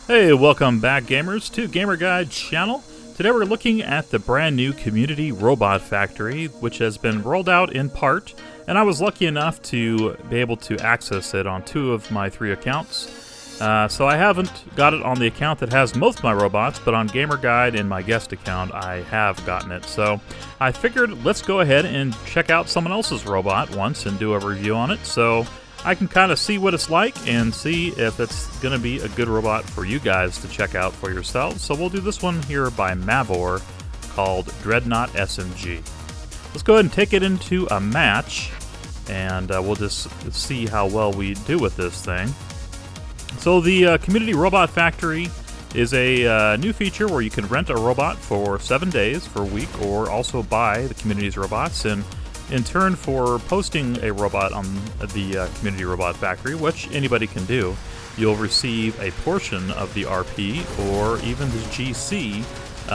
Hey, welcome back gamers to Gamer Guide channel. Today we're looking at the brand new Community Robot Factory, which has been rolled out in part, and I was lucky enough to be able to access it on 2 of my 3 accounts. So I haven't got it on the account that has most of my robots, but on Gamer Guide and my guest account I have gotten it. So I figured let's go ahead and check out someone else's robot once and do a review on it, so I can kind of see what it's like and see if it's going to be a good robot for you guys to check out for yourselves. So we'll do this one here by Mavor called Dreadnought SMG. Let's go ahead and take it into a match, and we'll just see how well we do with this thing. So the Community Robot Factory is a new feature where you can rent a robot for 7 days for a week, or also buy the community's robots, and in turn for posting a robot on the Community Robot Factory, which anybody can do, you'll receive a portion of the RP or even the GC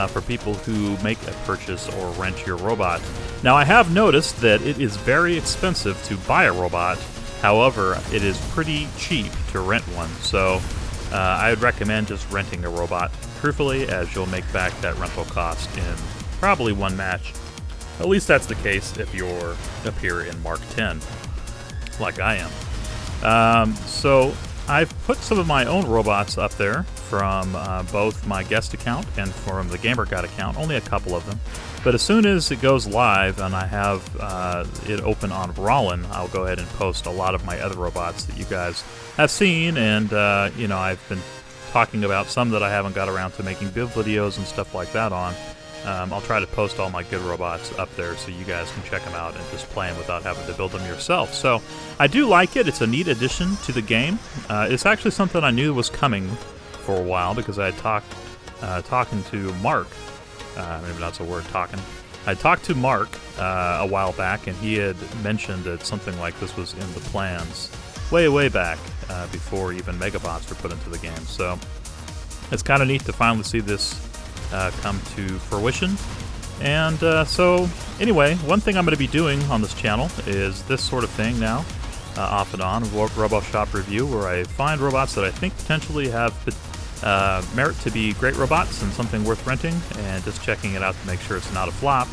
for people who make a purchase or rent your robot. Now I have noticed that it is very expensive to buy a robot, however it is pretty cheap to rent one, so I would recommend just renting a robot, truthfully, as you'll make back that rental cost in probably one match. At least that's the case if you're up here in Mark 10, like I am. So I've put some of my own robots up there from both my guest account and from the Gamer Guide account, only a couple of them. But as soon as it goes live and I have it open on Rollin, I'll go ahead and post a lot of my other robots that you guys have seen, and you know, I've been talking about some that I haven't got around to making build videos and stuff like that on. I'll try to post all my good robots up there so you guys can check them out and just play them without having to build them yourself. So I do like it. It's a neat addition to the game. It's actually something I knew was coming for a while because I had talking to Mark. Maybe that's a word, talking. I talked to Mark a while back, and he had mentioned that something like this was in the plans way back before even Megabots were put into the game. So it's kind of neat to finally see this come to fruition. And so anyway, one thing I'm going to be doing on this channel is this sort of thing now, off and on, Roboshop review, where I find robots that I think potentially have merit to be great robots and something worth renting, and just checking it out to make sure it's not a flop,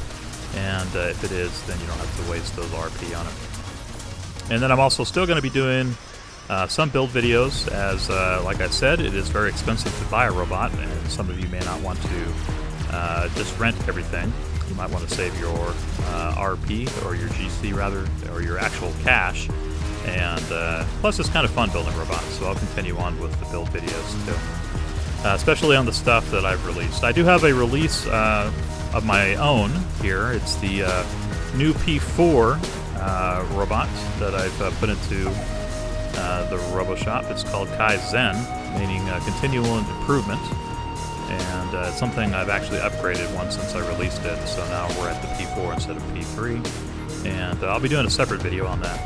and if it is, then you don't have to waste those RP on it. And then I'm also still going to be doing some build videos, as like I said, it is very expensive to buy a robot, and some of you may not want to just rent everything. You might want to save your RP, or your GC rather, or your actual cash. And plus it's kind of fun building robots, so I'll continue on with the build videos too. Especially on the stuff that I've released. I do have a release of my own here. It's the new P4 robot that I've put into the Roboshop. It's called Kaizen, meaning continual improvement, and it's something I've actually upgraded once since I released it, so now we're at the P4 instead of P3, and I'll be doing a separate video on that.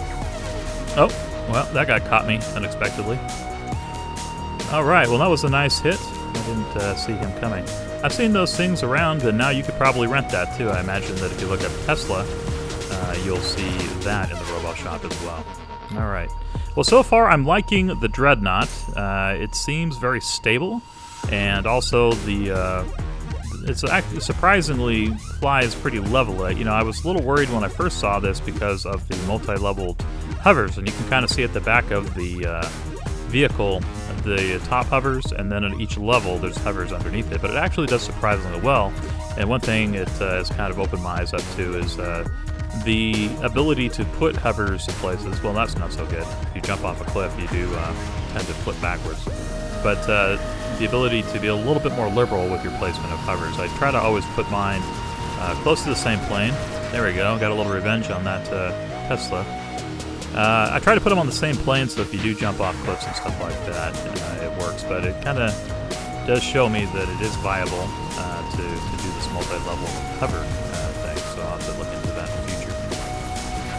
Oh, well, that guy caught me unexpectedly. Alright, well that was a nice hit. I didn't see him coming. I've seen those things around, and now you could probably rent that too. I imagine that if you look up Tesla, you'll see that in the Roboshop as well. Alright. Well, so far I'm liking the Dreadnought. It seems very stable, and also it's actually surprisingly flies pretty level. You know, I was a little worried when I first saw this because of the multi-leveled hovers, and you can kind of see at the back of the vehicle the top hovers, and then at each level there's hovers underneath it, but it actually does surprisingly well. And one thing it has kind of opened my eyes up to is the ability to put hovers in places. Well, that's not so good. If you jump off a cliff, you do tend to flip backwards. But the ability to be a little bit more liberal with your placement of hovers. I try to always put mine close to the same plane. There we go, got a little revenge on that Tesla. I try to put them on the same plane, so if you do jump off cliffs and stuff like that, it works. But it kind of does show me that it is viable to do this multi-level hover thing, so I'll have to look into that in the future.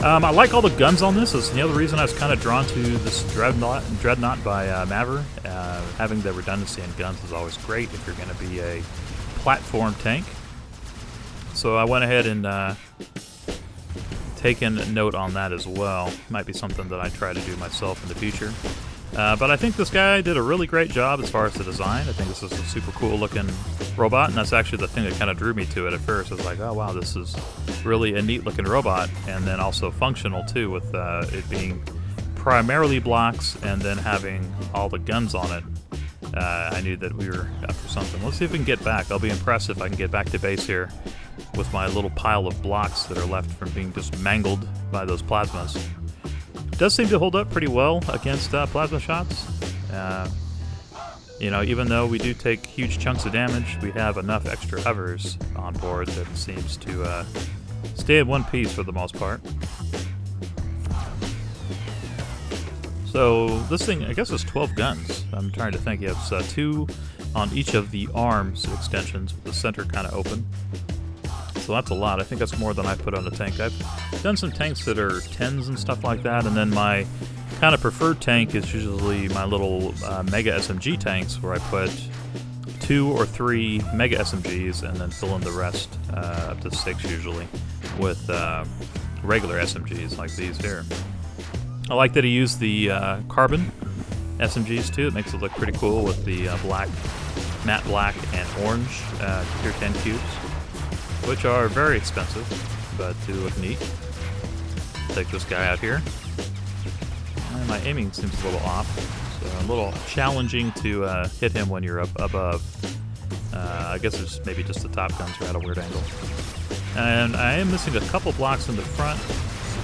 I like all the guns on this. That's the other reason I was kind of drawn to this Dreadnought by Mavor. Having the redundancy in guns is always great if you're going to be a platform tank. So I went ahead and taken note on that as well. Might be something that I try to do myself in the future. But I think this guy did a really great job as far as the design. I think this is a super cool looking robot, and that's actually the thing that kind of drew me to it at first. I was like, oh wow, this is really a neat looking robot, and then also functional too, with it being primarily blocks and then having all the guns on it. I knew that we were after something. Let's see if we can get back. I'll be impressed if I can get back to base here with my little pile of blocks that are left from being just mangled by those plasmas. It does seem to hold up pretty well against plasma shots. You know, even though we do take huge chunks of damage, we have enough extra hovers on board that it seems to stay in one piece for the most part. So this thing, I guess, is 12 guns. I'm trying to think. It has 2 on each of the arms extensions, with the center kind of open. So that's a lot. I think that's more than I put on the tank. I've done some tanks that are 10s and stuff like that, and then my kind of preferred tank is usually my little Mega SMG tanks, where I put 2 or 3 Mega SMGs and then fill in the rest, up to 6 usually, with regular SMGs like these here. I like that he used the carbon SMGs too. It makes it look pretty cool with the black, matte black and orange tier 10 cubes, which are very expensive, but do look neat. Take this guy out here. And my aiming seems a little off, so a little challenging to hit him when you're up above. I guess it's maybe just the top guns are at a weird angle. And I am missing a couple blocks in the front.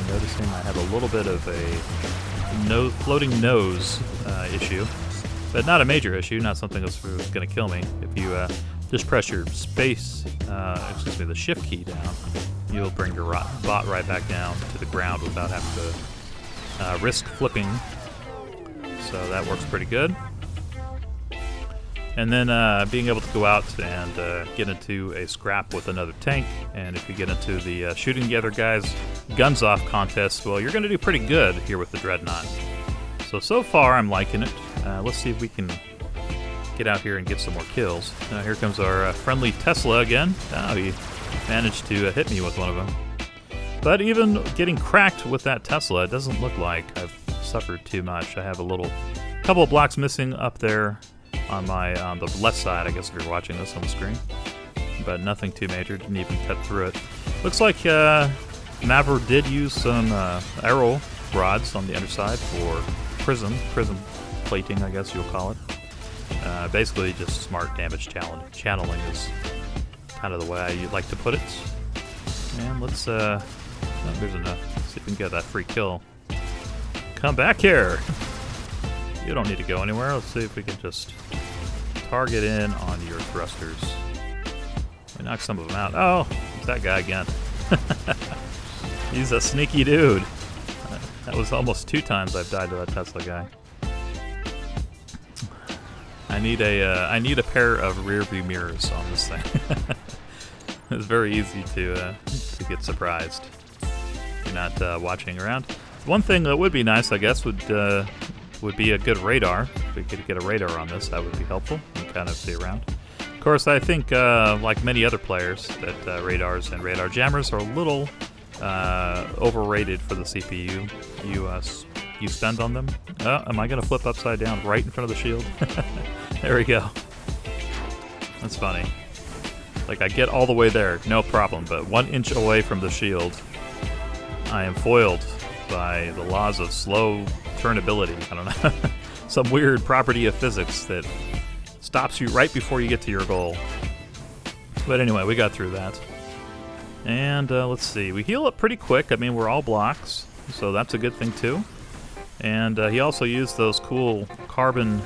I'm noticing I have a little bit of a floating nose issue, but not a major issue, not something that's going to kill me. If you just press your the shift key down, you'll bring your bot right back down to the ground without having to risk flipping. So that works pretty good. And then being able to go out and get into a scrap with another tank, and if you get into the shooting the other guys' guns off contest, well, you're going to do pretty good here with the Dreadnought. So far I'm liking it. Let's see if we can get out here and get some more kills. Here comes our friendly Tesla again. Oh, he managed to hit me with one of them. But even getting cracked with that Tesla, it doesn't look like I've suffered too much. I have a couple of blocks missing up there on the left side, I guess, if you're watching this on the screen. But nothing too major, didn't even cut through it. Looks like Mavor did use some arrow rods on the underside for prism plating, I guess you'll call it. Basically just smart damage channeling is kind of the way I like to put it. And let's, oh, there's enough. Let's see if we can get that free kill. Come back here! You don't need to go anywhere. Let's see if we can just target in on your thrusters. We knock some of them out. Oh, it's that guy again. He's a sneaky dude. That was almost 2 times I've died to that Tesla guy. I need a pair of rear view mirrors on this thing. It's very easy to get surprised if you're not watching around. One thing that would be nice, I guess, would be a good radar. If we could get a radar on this, that would be helpful and kind of see around. Of course, I think, like many other players, that radars and radar jammers are a little overrated for the CPU you spend on them. Am I going to flip upside down right in front of the shield? There we go. That's funny. Like, I get all the way there, no problem, but 1 inch away from the shield, I am foiled by the laws of slow turnability. I don't know. Some weird property of physics that stops you right before you get to your goal. But anyway, we got through that. And let's see. We heal up pretty quick. I mean, we're all blocks, so that's a good thing too. And he also used those cool carbon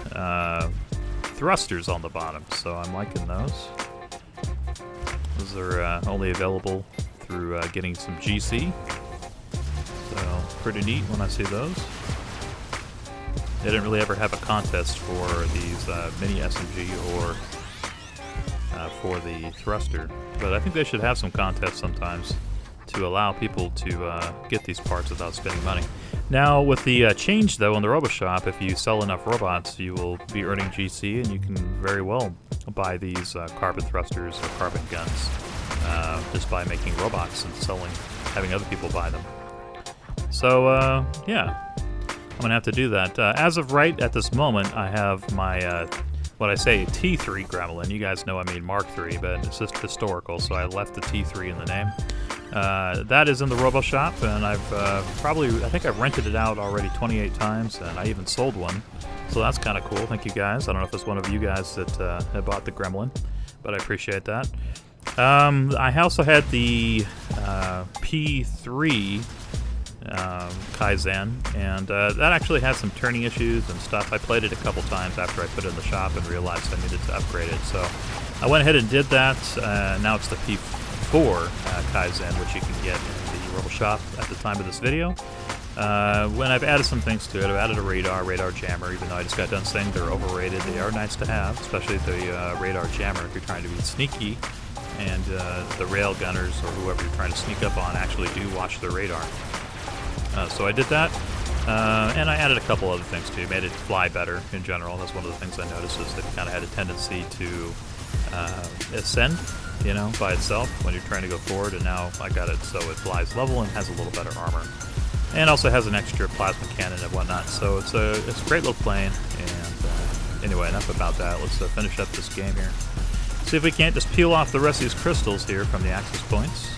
thrusters on the bottom, so I'm liking those. Those are only available through getting some GC. So pretty neat when I see those. They didn't really ever have a contest for these mini SMG or for the thruster, but I think they should have some contests sometimes to allow people to get these parts without spending money. Now, with the change, though, in the Roboshop, if you sell enough robots, you will be earning GC, and you can very well buy these carbon thrusters or carbon guns just by making robots and having other people buy them. So, yeah. I'm gonna have to do that. As of right at this moment, I have my what I say T3 Gremlin. You guys know I mean Mark III, but it's just historical, so I left the T3 in the name. That is in the Roboshop, and I think I've rented it out already 28 times, and I even sold one. So that's kind of cool. Thank you guys. I don't know if it's one of you guys that had bought the Gremlin, but I appreciate that. I also had the P3 Kaizen, and that actually had some turning issues and stuff. I played it a couple times after I put it in the shop and realized I needed to upgrade it, so I went ahead and did that. Now it's the P4 Kaizen, which you can get in the Roboshop at the time of this video. When I've added some things to it, I've added a radar jammer, even though I just got done saying they're overrated. They are nice to have, especially the radar jammer if you're trying to be sneaky, and the rail gunners or whoever you're trying to sneak up on actually do watch the radar. So I did that, and I added a couple other things too. Made it fly better in general. That's one of the things I noticed, is that it kind of had a tendency to ascend, you know, by itself when you're trying to go forward, and now I got it so it flies level and has a little better armor. And also has an extra plasma cannon and whatnot, so it's a great little plane. And anyway, enough about that. Let's finish up this game here. See if we can't just peel off the rest of these crystals here from the access points.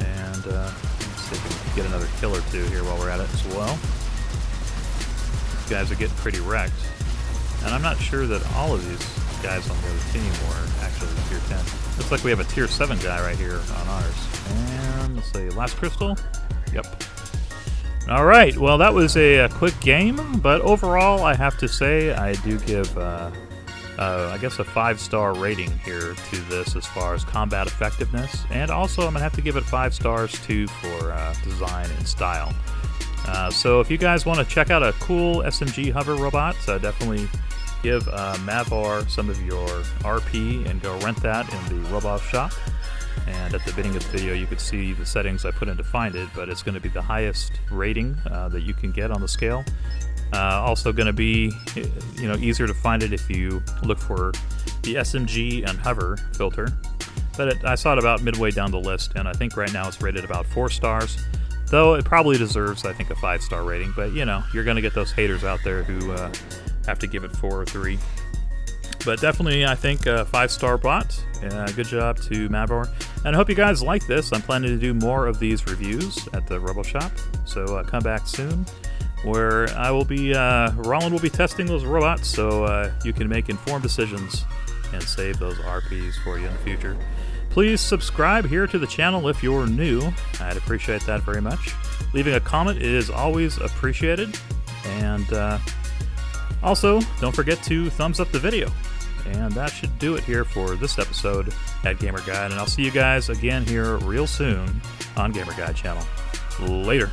And let's see if we can get another kill or two here while we're at it as well. These guys are getting pretty wrecked. And I'm not sure that all of these guys on the other team were actually tier 10. Looks like we have a tier 7 guy right here on ours. And let's see, last crystal? Yep. Alright, well that was a quick game, but overall I have to say I do give, I guess, a 5-star rating here to this as far as combat effectiveness, and also I'm going to have to give it 5 stars too for design and style. So if you guys want to check out a cool SMG hover robot, definitely give Mavor some of your RP and go rent that in the Roboshop. And at the beginning of the video you could see the settings I put in to find it, but it's going to be the highest rating that you can get on the scale. Also going to be, you know, easier to find it if you look for the SMG and hover filter. But I saw it about midway down the list, and I think right now it's rated about 4 stars. Though it probably deserves, I think, a 5-star rating. But, you know, you're going to get those haters out there who have to give it 4 or 3. But definitely, I think, a 5-star bot. Good job to Mavor. And I hope you guys like this. I'm planning to do more of these reviews at the Roboshop. So come back soon, where I will be, Roland will be testing those robots, so you can make informed decisions and save those RPs for you in the future. Please subscribe here to the channel if you're new. I'd appreciate that very much. Leaving a comment is always appreciated. And also, don't forget to thumbs up the video. And that should do it here for this episode at Gamer Guide. And I'll see you guys again here real soon on Gamer Guide channel. Later.